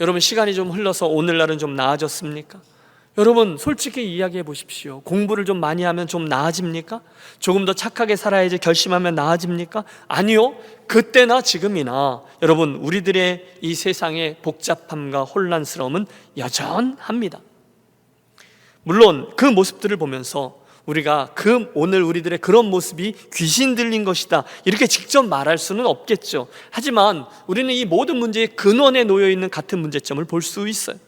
여러분, 시간이 좀 흘러서 오늘날은 좀 나아졌습니까? 여러분 솔직히 이야기해 보십시오. 공부를 좀 많이 하면 좀 나아집니까? 조금 더 착하게 살아야지 결심하면 나아집니까? 아니요. 그때나 지금이나 여러분, 우리들의 이 세상의 복잡함과 혼란스러움은 여전합니다. 물론 그 모습들을 보면서 우리가 오늘 우리들의 그런 모습이 귀신 들린 것이다 이렇게 직접 말할 수는 없겠죠. 하지만 우리는 이 모든 문제의 근원에 놓여 있는 같은 문제점을 볼 수 있어요.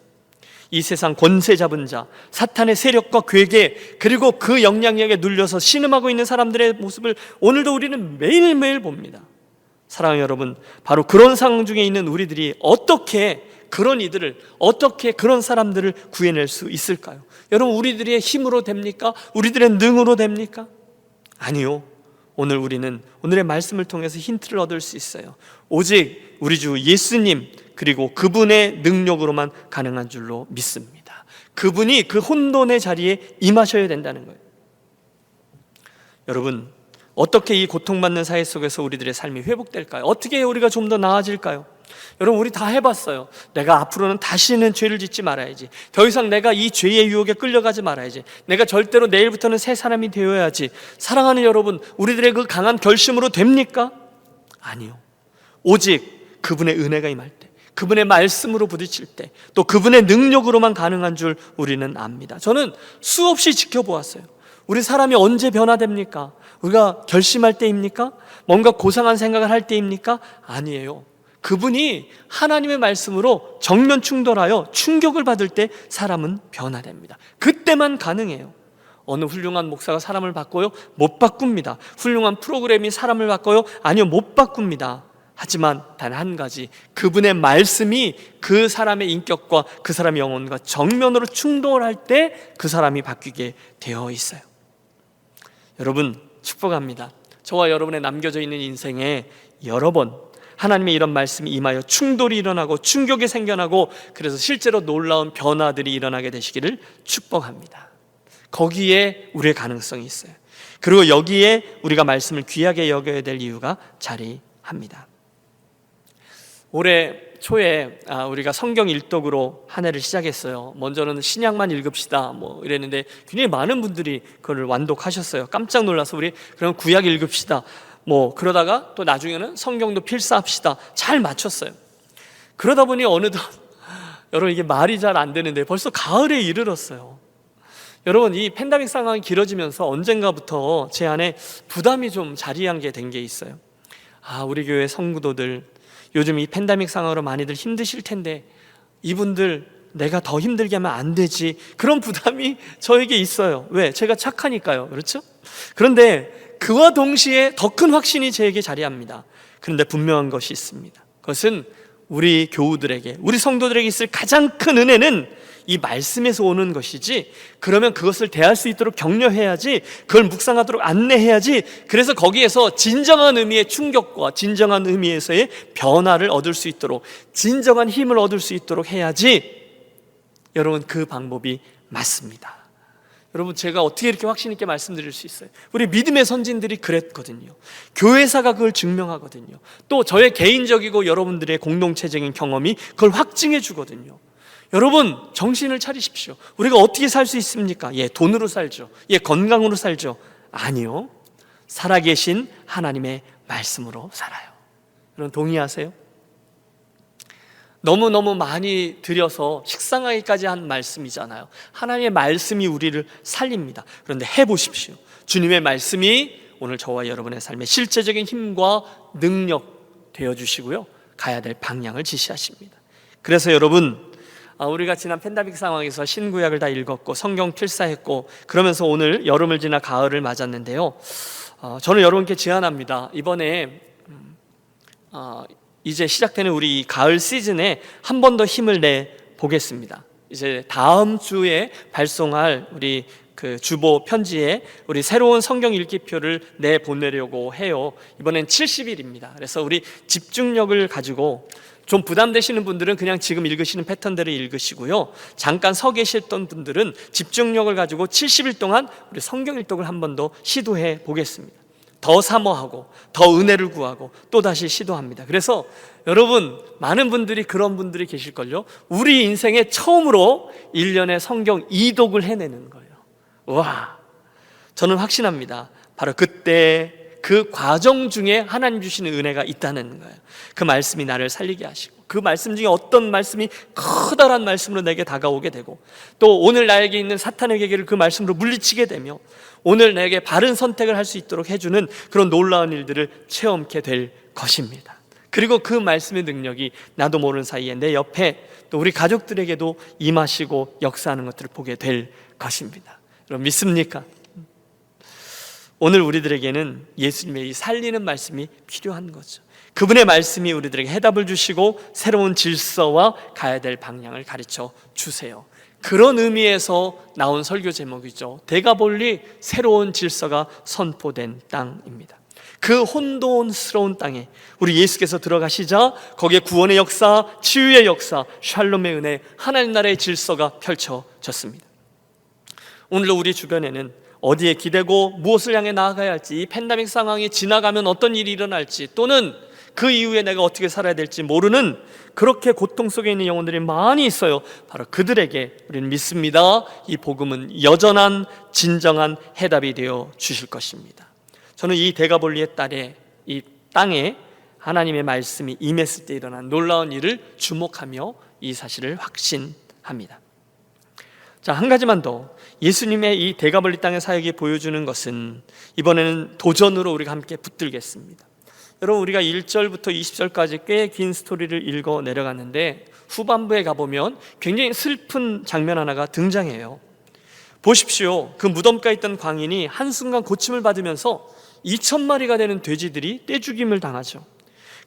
이 세상 권세 잡은 자, 사탄의 세력과 괴계, 그리고 그 영향력에 눌려서 신음하고 있는 사람들의 모습을 오늘도 우리는 매일매일 봅니다. 사랑하는 여러분, 바로 그런 상황 중에 있는 우리들이 어떻게 그런 이들을, 어떻게 그런 사람들을 구해낼 수 있을까요? 여러분, 우리들의 힘으로 됩니까? 우리들의 능으로 됩니까? 아니요. 오늘 우리는 오늘의 말씀을 통해서 힌트를 얻을 수 있어요. 오직 우리 주 예수님, 그리고 그분의 능력으로만 가능한 줄로 믿습니다. 그분이 그 혼돈의 자리에 임하셔야 된다는 거예요. 여러분, 어떻게 이 고통받는 사회 속에서 우리들의 삶이 회복될까요? 어떻게 우리가 좀 더 나아질까요? 여러분, 우리 다 해봤어요. 내가 앞으로는 다시는 죄를 짓지 말아야지. 더 이상 내가 이 죄의 유혹에 끌려가지 말아야지. 내가 절대로 내일부터는 새 사람이 되어야지. 사랑하는 여러분, 우리들의 그 강한 결심으로 됩니까? 아니요. 오직 그분의 은혜가 임할 때, 그분의 말씀으로 부딪힐 때, 또 그분의 능력으로만 가능한 줄 우리는 압니다. 저는 수없이 지켜보았어요. 우리 사람이 언제 변화됩니까? 우리가 결심할 때입니까? 뭔가 고상한 생각을 할 때입니까? 아니에요. 그분이 하나님의 말씀으로 정면 충돌하여 충격을 받을 때 사람은 변화됩니다. 그때만 가능해요. 어느 훌륭한 목사가 사람을 바꿔요? 못 바꿉니다. 훌륭한 프로그램이 사람을 바꿔요? 아니요, 못 바꿉니다. 하지만 단 한 가지, 그분의 말씀이 그 사람의 인격과 그 사람의 영혼과 정면으로 충돌할 때 그 사람이 바뀌게 되어 있어요. 여러분, 축복합니다. 저와 여러분의 남겨져 있는 인생에 여러 번 하나님의 이런 말씀이 임하여 충돌이 일어나고 충격이 생겨나고, 그래서 실제로 놀라운 변화들이 일어나게 되시기를 축복합니다. 거기에 우리의 가능성이 있어요. 그리고 여기에 우리가 말씀을 귀하게 여겨야 될 이유가 자리합니다. 올해 초에 우리가 성경 일독으로 한 해를 시작했어요. 먼저는 신약만 읽읍시다 이랬는데 굉장히 많은 분들이 그걸 완독하셨어요. 깜짝 놀라서 우리 그럼 구약 읽읍시다 그러다가 또 나중에는 성경도 필사합시다. 잘 맞췄어요. 그러다 보니 어느덧 여러분, 이게 말이 잘 안 되는데 벌써 가을에 이르렀어요. 여러분, 이 팬데믹 상황이 길어지면서 언젠가부터 제 안에 부담이 좀 자리한 게 된 게 있어요. 우리 교회 성도들 요즘 이 팬데믹 상황으로 많이들 힘드실 텐데 이분들 내가 더 힘들게 하면 안 되지, 그런 부담이 저에게 있어요. 왜? 제가 착하니까요. 그렇죠? 그런데 그와 동시에 더 큰 확신이 제게 자리합니다. 그런데 분명한 것이 있습니다. 그것은 우리 교우들에게, 우리 성도들에게 있을 가장 큰 은혜는 이 말씀에서 오는 것이지, 그러면 그것을 대할 수 있도록 격려해야지, 그걸 묵상하도록 안내해야지, 그래서 거기에서 진정한 의미의 충격과 진정한 의미에서의 변화를 얻을 수 있도록, 진정한 힘을 얻을 수 있도록 해야지, 여러분, 그 방법이 맞습니다. 여러분, 제가 어떻게 이렇게 확신 있게 말씀드릴 수 있어요? 우리 믿음의 선진들이 그랬거든요. 교회사가 그걸 증명하거든요. 또 저의 개인적이고 여러분들의 공동체적인 경험이 그걸 확증해 주거든요. 여러분, 정신을 차리십시오. 우리가 어떻게 살 수 있습니까? 돈으로 살죠. 건강으로 살죠. 아니요, 살아계신 하나님의 말씀으로 살아요. 여러분, 동의하세요? 너무너무 많이 들여서 식상하기까지 한 말씀이잖아요. 하나님의 말씀이 우리를 살립니다. 그런데 해보십시오. 주님의 말씀이 오늘 저와 여러분의 삶에 실제적인 힘과 능력 되어주시고요, 가야 될 방향을 지시하십니다. 그래서 여러분, 우리가 지난 팬데믹 상황에서 신구약을 다 읽었고 성경 필사했고, 그러면서 오늘 여름을 지나 가을을 맞았는데요, 저는 여러분께 제안합니다. 이번에 이제 시작되는 우리 가을 시즌에 한 번 더 힘을 내 보겠습니다. 이제 다음 주에 발송할 우리 그 주보 편지에 우리 새로운 성경 읽기표를 내 보내려고 해요. 이번엔 70일입니다. 그래서 우리 집중력을 가지고, 좀 부담되시는 분들은 그냥 지금 읽으시는 패턴대로 읽으시고요, 잠깐 서 계셨던 분들은 집중력을 가지고 70일 동안 우리 성경 일독을 한 번 더 시도해 보겠습니다. 더 사모하고 더 은혜를 구하고 또다시 시도합니다. 그래서 여러분, 많은 분들이 그런 분들이 계실걸요. 우리 인생에 처음으로 1년에 성경 2독을 해내는 거예요. 와, 저는 확신합니다. 바로 그때 그 과정 중에 하나님 주시는 은혜가 있다는 거예요. 그 말씀이 나를 살리게 하시고, 그 말씀 중에 어떤 말씀이 커다란 말씀으로 내게 다가오게 되고, 또 오늘 나에게 있는 사탄의 계계를 그 말씀으로 물리치게 되며, 오늘 내게 바른 선택을 할 수 있도록 해주는 그런 놀라운 일들을 체험케 될 것입니다. 그리고 그 말씀의 능력이 나도 모르는 사이에 내 옆에 또 우리 가족들에게도 임하시고 역사하는 것들을 보게 될 것입니다. 여러분, 믿습니까? 오늘 우리들에게는 예수님의 이 살리는 말씀이 필요한 거죠. 그분의 말씀이 우리들에게 해답을 주시고 새로운 질서와 가야 될 방향을 가르쳐 주세요. 그런 의미에서 나온 설교 제목이죠. 대가볼리, 새로운 질서가 선포된 땅입니다. 그 혼돈스러운 땅에 우리 예수께서 들어가시자 거기에 구원의 역사, 치유의 역사, 샬롬의 은혜, 하나님 나라의 질서가 펼쳐졌습니다. 오늘도 우리 주변에는 어디에 기대고 무엇을 향해 나아가야 할지, 이 팬데믹 상황이 지나가면 어떤 일이 일어날지, 또는 그 이후에 내가 어떻게 살아야 될지 모르는 그렇게 고통 속에 있는 영혼들이 많이 있어요. 바로 그들에게 우리는 믿습니다. 이 복음은 여전한 진정한 해답이 되어 주실 것입니다. 저는 이 데가볼리의 딸에, 이 땅에 하나님의 말씀이 임했을 때 일어난 놀라운 일을 주목하며 이 사실을 확신합니다. 자, 한 가지만 더, 예수님의 이 데가볼리 땅의 사역이 보여주는 것은, 이번에는 도전으로 우리가 함께 붙들겠습니다. 여러분, 우리가 1절부터 20절까지 꽤 긴 스토리를 읽어 내려갔는데 후반부에 가보면 굉장히 슬픈 장면 하나가 등장해요. 보십시오. 그 무덤가에 있던 광인이 한순간 고침을 받으면서 2,000마리가 되는 돼지들이 떼죽임을 당하죠.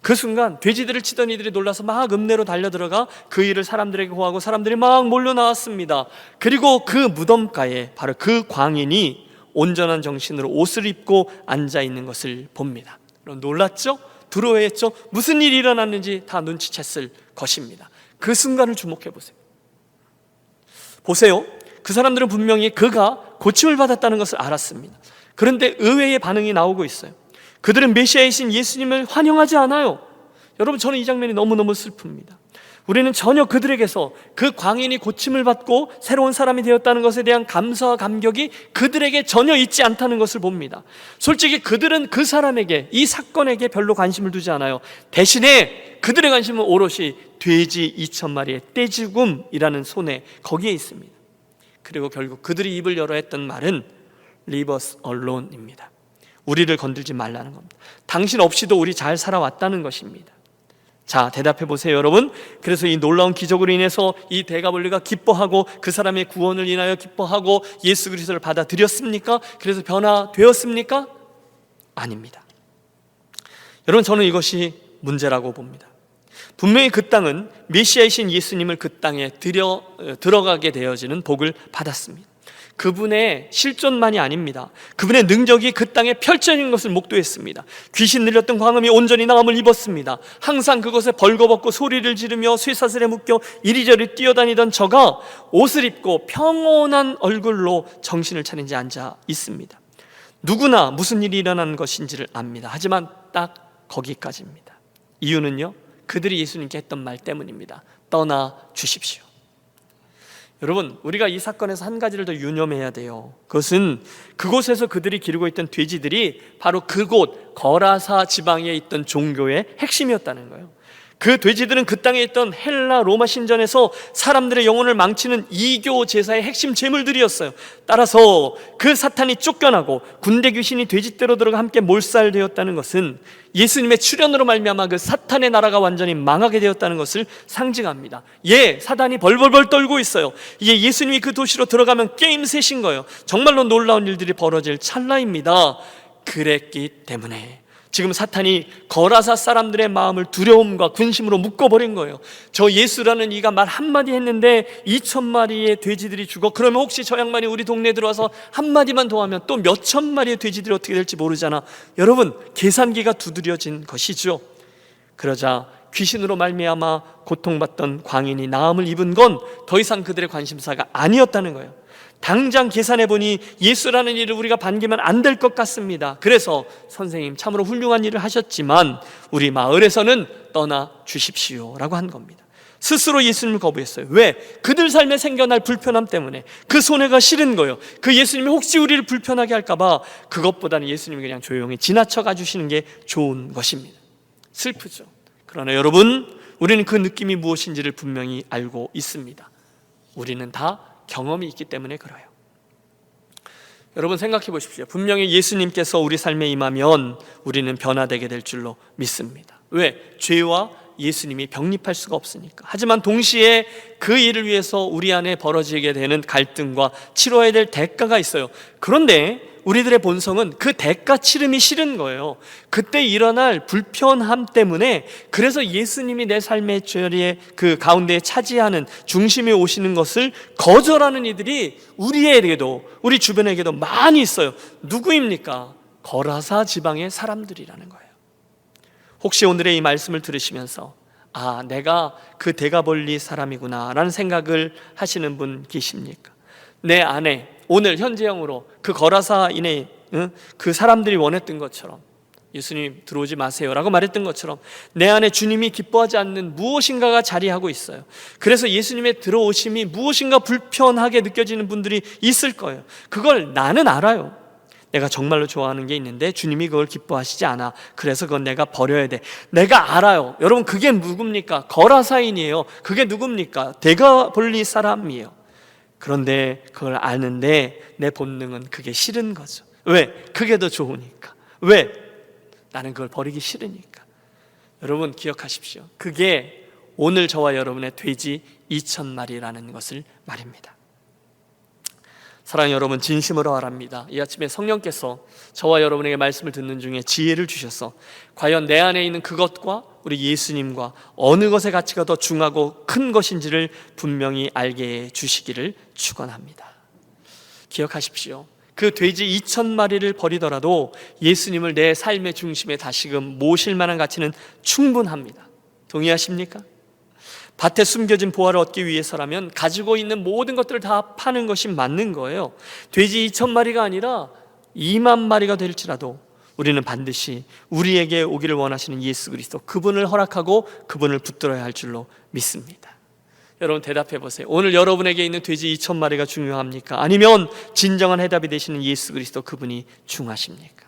그 순간 돼지들을 치던 이들이 놀라서 막 읍내로 달려들어가 그 일을 사람들에게 고하고 사람들이 막 몰려 나왔습니다. 그리고 그 무덤가에 바로 그 광인이 온전한 정신으로 옷을 입고 앉아있는 것을 봅니다. 놀랐죠? 두려워했죠? 무슨 일이 일어났는지 다 눈치챘을 것입니다. 그 순간을 주목해 보세요. 보세요. 그 사람들은 분명히 그가 고침을 받았다는 것을 알았습니다. 그런데 의외의 반응이 나오고 있어요. 그들은 메시아이신 예수님을 환영하지 않아요. 여러분, 저는 이 장면이 너무너무 슬픕니다. 우리는 전혀 그들에게서 그 광인이 고침을 받고 새로운 사람이 되었다는 것에 대한 감사와 감격이 그들에게 전혀 있지 않다는 것을 봅니다. 솔직히 그들은 그 사람에게, 이 사건에게 별로 관심을 두지 않아요. 대신에 그들의 관심은 오롯이 돼지 2,000마리의 떼죽음이라는 손에 거기에 있습니다. 그리고 결국 그들이 입을 열어 했던 말은 Leave us alone입니다. 우리를 건들지 말라는 겁니다. 당신 없이도 우리 잘 살아왔다는 것입니다. 자, 대답해 보세요, 여러분. 그래서 이 놀라운 기적으로 인해서 이 데가볼리가 기뻐하고 그 사람의 구원을 인하여 기뻐하고 예수 그리스도를 받아들였습니까? 그래서 변화되었습니까? 아닙니다. 여러분, 저는 이것이 문제라고 봅니다. 분명히 그 땅은 메시아이신 예수님을 그 땅에 들어가게 되어지는 복을 받았습니다. 그분의 실존만이 아닙니다. 그분의 능력이 그 땅에 펼쳐진 것을 목도했습니다. 귀신 들렸던 광음이 온전히 나음을 입었습니다. 항상 그것에 벌거벗고 소리를 지르며 쇠사슬에 묶여 이리저리 뛰어다니던 저가 옷을 입고 평온한 얼굴로 정신을 차린 지 앉아 있습니다. 누구나 무슨 일이 일어나는 것인지를 압니다. 하지만 딱 거기까지입니다. 이유는요, 그들이 예수님께 했던 말 때문입니다. 떠나 주십시오. 여러분, 우리가 이 사건에서 한 가지를 더 유념해야 돼요. 그것은 그곳에서 그들이 기르고 있던 돼지들이 바로 그곳 거라사 지방에 있던 종교의 핵심이었다는 거예요. 그 돼지들은 그 땅에 있던 헬라 로마 신전에서 사람들의 영혼을 망치는 이교 제사의 핵심 제물들이었어요. 따라서 그 사탄이 쫓겨나고 군대 귀신이 돼지떼로 들어가 함께 몰살되었다는 것은 예수님의 출현으로 말미암아 그 사탄의 나라가 완전히 망하게 되었다는 것을 상징합니다. 예, 사단이 벌벌벌 떨고 있어요. 이게 예수님이 그 도시로 들어가면 게임 셋인 거예요. 정말로 놀라운 일들이 벌어질 찰나입니다. 그랬기 때문에 지금 사탄이 거라사 사람들의 마음을 두려움과 군심으로 묶어버린 거예요. 저 예수라는 이가 말 한마디 했는데 2,000마리의 돼지들이 죽어. 그러면 혹시 저 양반이 우리 동네에 들어와서 한마디만 더 하면 또 몇천 마리의 돼지들이 어떻게 될지 모르잖아. 여러분, 계산기가 두드려진 것이죠. 그러자 귀신으로 말미암아 고통받던 광인이 나음을 입은 건 더 이상 그들의 관심사가 아니었다는 거예요. 당장 계산해보니 예수라는 일을 우리가 반기면 안 될 것 같습니다. 그래서 선생님 참으로 훌륭한 일을 하셨지만 우리 마을에서는 떠나 주십시오 라고 한 겁니다. 스스로 예수님을 거부했어요. 왜? 그들 삶에 생겨날 불편함 때문에. 그 손해가 싫은 거예요. 그 예수님이 혹시 우리를 불편하게 할까봐 그것보다는 예수님이 그냥 조용히 지나쳐 가주시는 게 좋은 것입니다. 슬프죠. 그러나 여러분, 우리는 그 느낌이 무엇인지를 분명히 알고 있습니다. 우리는 다 경험이 있기 때문에 그래요. 여러분, 생각해 보십시오. 분명히 예수님께서 우리 삶에 임하면 우리는 변화되게 될 줄로 믿습니다. 왜? 죄와 예수님이 병립할 수가 없으니까. 하지만 동시에 그 일을 위해서 우리 안에 벌어지게 되는 갈등과 치러야 될 대가가 있어요. 그런데 우리들의 본성은 그 대가 치름이 싫은 거예요. 그때 일어날 불편함 때문에, 그래서 예수님이 내 삶의 자리에 그 가운데에 차지하는 중심에 오시는 것을 거절하는 이들이 우리에게도, 우리 주변에게도 많이 있어요. 누구입니까? 거라사 지방의 사람들이라는 거예요. 혹시 오늘의 이 말씀을 들으시면서 아, 내가 그 데가볼리 사람이구나 라는 생각을 하시는 분 계십니까? 내 안에 오늘 현재형으로 그 거라사인의 그 사람들이 원했던 것처럼 예수님 들어오지 마세요라고 말했던 것처럼 내 안에 주님이 기뻐하지 않는 무엇인가가 자리하고 있어요. 그래서 예수님의 들어오심이 무엇인가 불편하게 느껴지는 분들이 있을 거예요. 그걸 나는 알아요. 내가 정말로 좋아하는 게 있는데 주님이 그걸 기뻐하시지 않아. 그래서 그건 내가 버려야 돼. 내가 알아요. 여러분, 그게 누굽니까? 거라사인이에요. 그게 누굽니까? 데가볼리 사람이에요. 그런데 그걸 아는데 내 본능은 그게 싫은 거죠. 왜? 그게 더 좋으니까. 왜? 나는 그걸 버리기 싫으니까. 여러분, 기억하십시오. 그게 오늘 저와 여러분의 돼지 2,000마리라는 것을 말입니다. 사랑하는 여러분, 진심으로 바랍니다. 이 아침에 성령께서 저와 여러분에게 말씀을 듣는 중에 지혜를 주셔서 과연 내 안에 있는 그것과 우리 예수님과 어느 것의 가치가 더 중하고 큰 것인지를 분명히 알게 해주시기를 축원합니다. 기억하십시오. 그 돼지 2,000마리를 버리더라도 예수님을 내 삶의 중심에 다시금 모실 만한 가치는 충분합니다. 동의하십니까? 밭에 숨겨진 보화를 얻기 위해서라면 가지고 있는 모든 것들을 다 파는 것이 맞는 거예요. 돼지 2,000마리가 아니라 20,000마리가 될지라도 우리는 반드시 우리에게 오기를 원하시는 예수 그리스도, 그분을 허락하고 그분을 붙들어야 할 줄로 믿습니다. 여러분, 대답해 보세요. 오늘 여러분에게 있는 돼지 2,000마리가 중요합니까? 아니면 진정한 해답이 되시는 예수 그리스도, 그분이 중하십니까?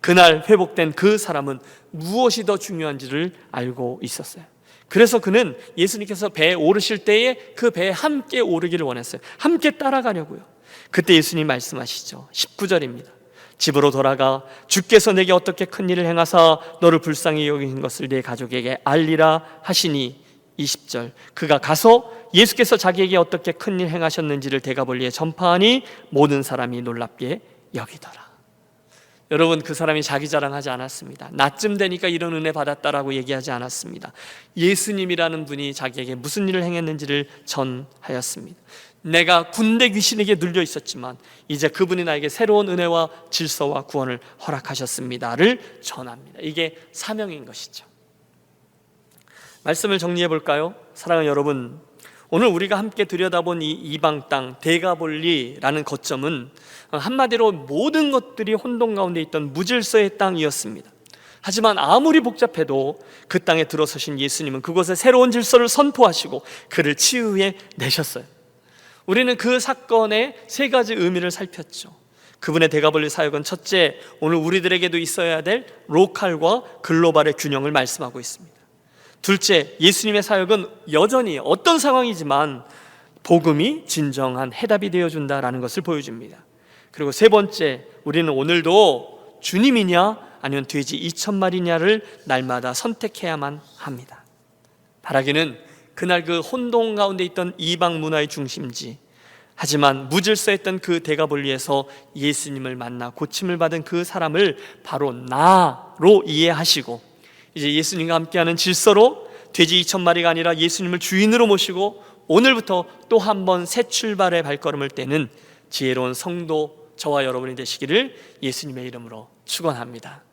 그날 회복된 그 사람은 무엇이 더 중요한지를 알고 있었어요. 그래서 그는 예수님께서 배에 오르실 때에 그 배에 함께 오르기를 원했어요. 함께 따라가려고요. 그때 예수님 말씀하시죠. 19절입니다. 집으로 돌아가 주께서 내게 어떻게 큰 일을 행하사 너를 불쌍히 여긴 것을 내 가족에게 알리라 하시니, 20절, 그가 가서 예수께서 자기에게 어떻게 큰 일 행하셨는지를 데가볼리에 전파하니 모든 사람이 놀랍게 여기더라. 여러분, 그 사람이 자기 자랑하지 않았습니다. 나쯤 되니까 이런 은혜 받았다라고 얘기하지 않았습니다. 예수님이라는 분이 자기에게 무슨 일을 행했는지를 전하였습니다. 내가 군대 귀신에게 눌려 있었지만 이제 그분이 나에게 새로운 은혜와 질서와 구원을 허락하셨습니다를 전합니다. 이게 사명인 것이죠. 말씀을 정리해 볼까요? 사랑하는 여러분, 오늘 우리가 함께 들여다본 이 이방 땅 데가볼리라는 거점은 한마디로 모든 것들이 혼돈 가운데 있던 무질서의 땅이었습니다. 하지만 아무리 복잡해도 그 땅에 들어서신 예수님은 그곳에 새로운 질서를 선포하시고 그를 치유해 내셨어요. 우리는 그 사건의 세 가지 의미를 살폈죠. 그분의 데가볼리 사역은 첫째, 오늘 우리들에게도 있어야 될 로컬과 글로벌의 균형을 말씀하고 있습니다. 둘째, 예수님의 사역은 여전히 어떤 상황이지만 복음이 진정한 해답이 되어준다라는 것을 보여줍니다. 그리고 세 번째, 우리는 오늘도 주님이냐 아니면 돼지 2,000마리냐를 날마다 선택해야만 합니다. 바라기는 그날 그 혼돈 가운데 있던 이방 문화의 중심지, 하지만 무질서했던 그 데가볼리에서 예수님을 만나 고침을 받은 그 사람을 바로 나로 이해하시고 이제 예수님과 함께하는 질서로 돼지 2,000마리가 아니라 예수님을 주인으로 모시고 오늘부터 또 한 번 새 출발의 발걸음을 떼는 지혜로운 성도 저와 여러분이 되시기를 예수님의 이름으로 축원합니다.